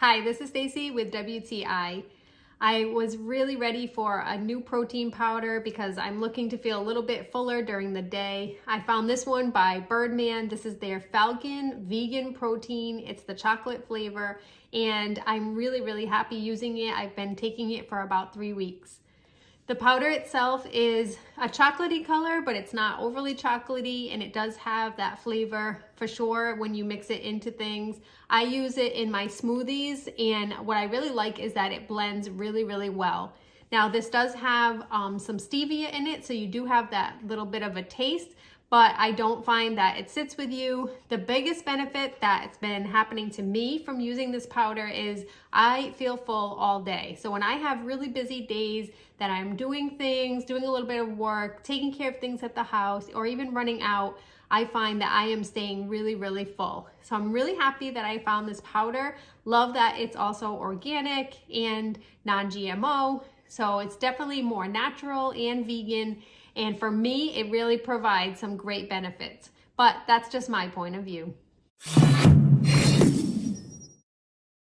Hi, this is Stacy with WTI. I was really ready for a new protein powder because I'm looking to feel a little bit fuller during the day. I found this one by Birdman. This is their Falcon vegan protein. It's the chocolate flavor, and I'm really happy using it. I've been taking it for about 3 weeks. The powder itself is a chocolatey color, but it's not overly chocolatey, and it does have that flavor for sure when you mix it into things. I use it in my smoothies, and what I really like is that it blends really well. Now this does have some stevia in it, so you do have that little bit of a taste, but I don't find that it sits with you. The biggest benefit that's been happening to me from using this powder is I feel full all day. So when I have really busy days that I'm doing things, doing a little bit of work, taking care of things at the house, or even running out, I find that I am staying really full. So I'm really happy that I found this powder. Love that it's also organic and non-GMO. So it's definitely more natural and vegan. And for me, it really provides some great benefits. But that's just my point of view.